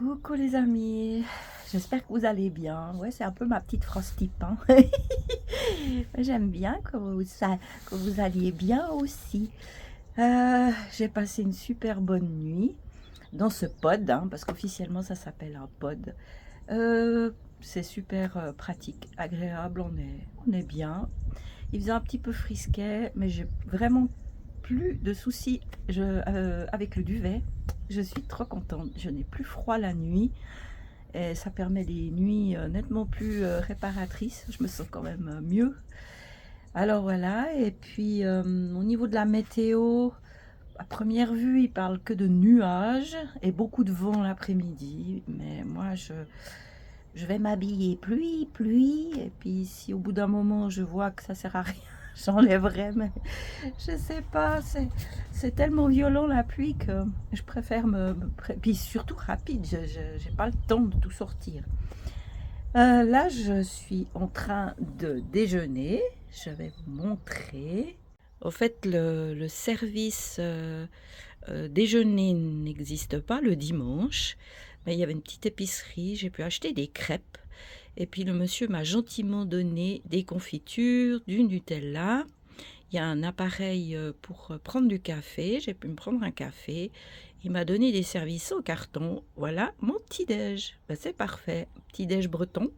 Coucou les amis, j'espère que vous allez bien. Ouais, c'est un peu ma petite frostip, hein. J'aime bien que vous alliez bien aussi. J'ai passé une super bonne nuit dans ce pod, hein, parce qu'officiellement ça s'appelle un pod. C'est super pratique, agréable, on est bien. Il faisait un petit peu frisquet, mais j'ai vraiment plus de soucis avec le duvet. Je suis trop contente, je n'ai plus froid la nuit et ça permet des nuits nettement plus réparatrices. Je me sens quand même mieux. Alors voilà, et puis au niveau de la météo, à première vue, il parle que de nuages et beaucoup de vent l'après-midi, mais moi je vais m'habiller pluie, pluie, et puis si au bout d'un moment je vois que ça sert à rien, j'enlèverai, mais je sais pas, c'est tellement violent la pluie que je préfère puis surtout rapide, j'ai pas le temps de tout sortir. Là, je suis en train de déjeuner, je vais vous montrer. Au fait, le service déjeuner n'existe pas le dimanche, mais il y avait une petite épicerie, j'ai pu acheter des crêpes. Et puis le monsieur m'a gentiment donné des confitures, du Nutella. Il y a un appareil pour prendre du café, j'ai pu me prendre un café. Il m'a donné des services au carton. Voilà mon petit-déj. Ben, c'est parfait, petit-déj breton.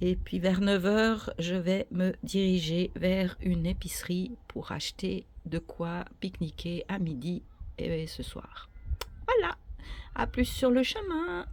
Et puis vers 9 h, je vais me diriger vers une épicerie pour acheter de quoi pique-niquer à midi et ce soir. Voilà, à plus sur le chemin.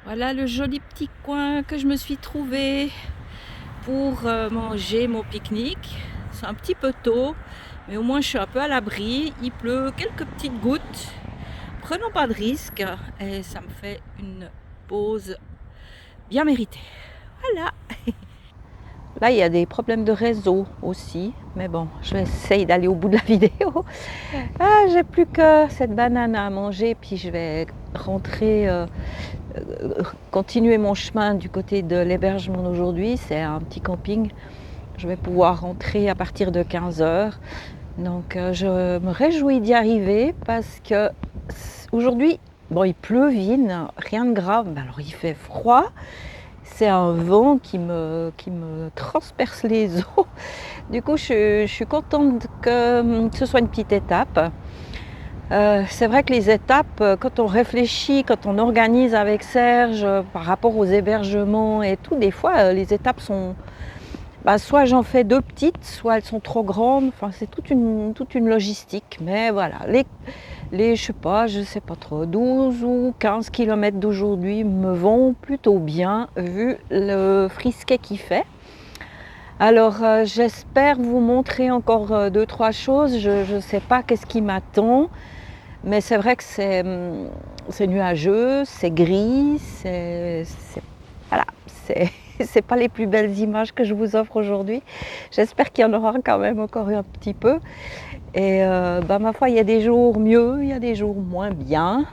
Voilà le joli petit coin que je me suis trouvé pour manger mon pique-nique. C'est un petit peu tôt, mais au moins je suis un peu à l'abri. Il pleut, quelques petites gouttes. Prenons pas de risques et ça me fait une pause bien méritée. Voilà. Là, il y a des problèmes de réseau aussi, mais bon, je vais essayer d'aller au bout de la vidéo. Ah, j'ai plus que cette banane à manger, puis je vais rentrer, continuer mon chemin du côté de l'hébergement d'aujourd'hui. C'est un petit camping. Je vais pouvoir rentrer à partir de 15 h. Donc, je me réjouis d'y arriver parce que aujourd'hui, bon, il pleuvine, rien de grave. Alors, il fait froid. C'est un vent qui me transperce les os. Du coup, je suis contente que ce soit une petite étape. C'est vrai que les étapes, quand on réfléchit, quand on organise avec Serge par rapport aux hébergements et tout, des fois, les étapes sont... soit j'en fais 2 petites, soit elles sont trop grandes. Enfin, c'est toute une logistique. Mais voilà, je sais pas trop, 12 ou 15 km d'aujourd'hui me vont plutôt bien vu le frisquet qu'il fait. Alors j'espère vous montrer encore 2-3 choses. Je ne sais pas qu'est-ce qui m'attend, mais c'est vrai que c'est nuageux, c'est gris, voilà, c'est pas les plus belles images que je vous offre aujourd'hui. J'espère qu'il y en aura quand même encore un petit peu. Et ma foi, il y a des jours mieux, il y a des jours moins bien.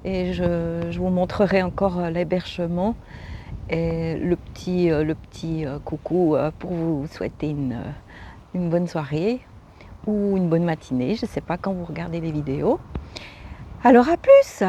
Et je vous montrerai encore l'hébergement et le petit coucou pour vous souhaiter une bonne soirée ou une bonne matinée. Je ne sais pas quand vous regardez les vidéos. Alors à plus!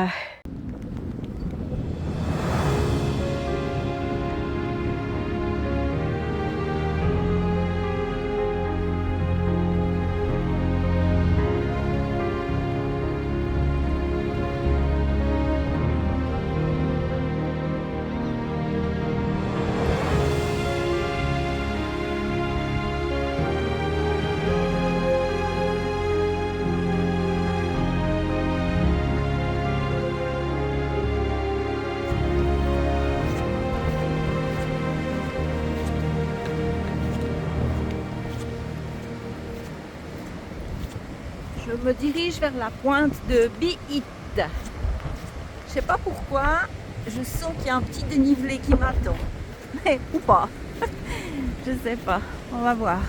Je me dirige vers la pointe de Biit. Je sais pas pourquoi, je sens qu'il y a un petit dénivelé qui m'attend. Mais ou pas. Je sais pas. On va voir.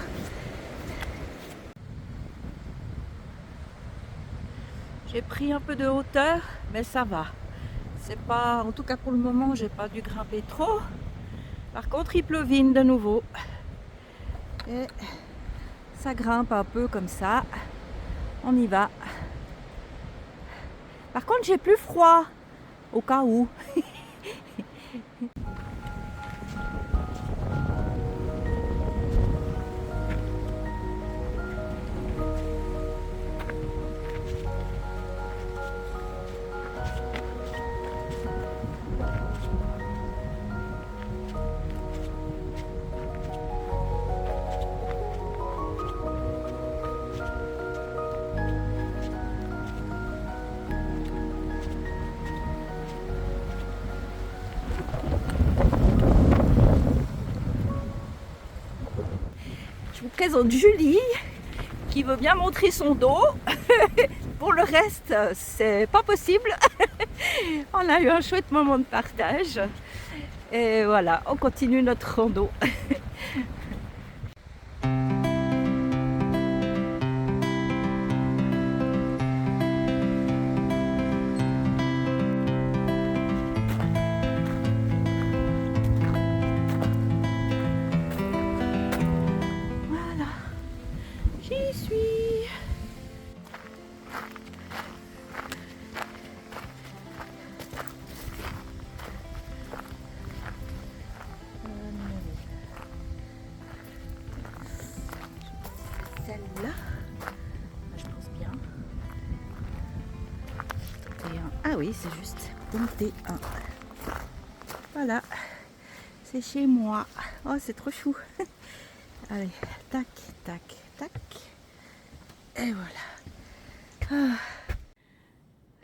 J'ai pris un peu de hauteur, mais ça va. C'est pas, en tout cas pour le moment, j'ai pas dû grimper trop. Par contre, il pleuvine de nouveau. Et ça grimpe un peu comme ça. On y va. Par contre, j'ai plus froid, au cas où. Je vous présente Julie qui veut bien montrer son dos. Pour le reste, c'est pas possible. On a eu un chouette moment de partage. Et voilà, on continue notre rando. Voilà, j'y suis. Celle-là, je pense bien. T1. Ah oui, c'est juste ton T1. Voilà, c'est chez moi. Oh, c'est trop chou. Allez, tac, tac, tac. Et voilà. Ah.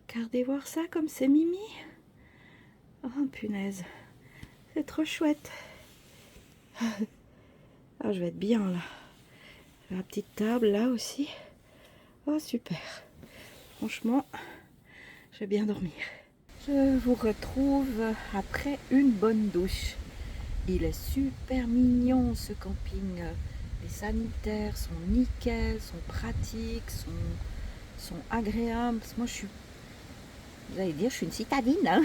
Regardez voir ça comme c'est mimi. Oh punaise, c'est trop chouette. Ah, je vais être bien là. La petite table là aussi. Oh super. Franchement, je vais bien dormir. Je vous retrouve après une bonne douche. Il est super mignon ce camping. Les sanitaires sont nickel, sont pratiques, sont agréables. Moi je suis, vous allez dire, je suis une citadine. Hein.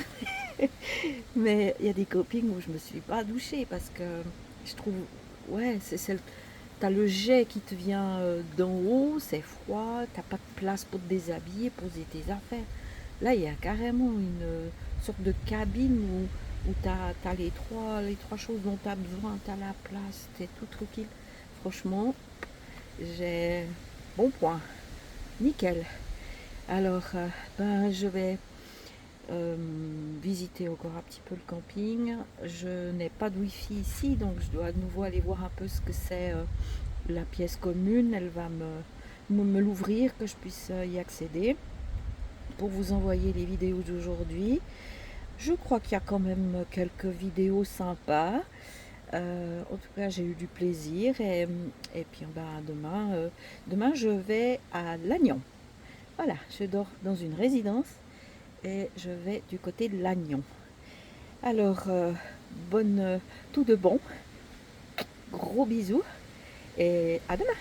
Mais il y a des campings où je me suis pas douchée parce que je trouve, ouais, c'est celle. T'as le jet qui te vient d'en haut, c'est froid, t'as pas de place pour te déshabiller, poser tes affaires. Là, il y a carrément une sorte de cabine où t'as les trois choses dont tu as besoin, t'as la place, t'es tout tranquille. Franchement, j'ai bon point, nickel. Alors, ben, je vais visiter encore un petit peu le camping. Je n'ai pas de wifi ici, donc je dois à nouveau aller voir un peu ce que c'est la pièce commune. Elle va me l'ouvrir, que je puisse y accéder pour vous envoyer les vidéos d'aujourd'hui. Je crois qu'il y a quand même quelques vidéos sympas. En tout cas, j'ai eu du plaisir et puis ben, demain je vais à Lannion. Voilà, je dors dans une résidence et je vais du côté de Lannion. Alors, tout de bon, gros bisous et à demain.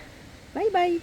Bye bye.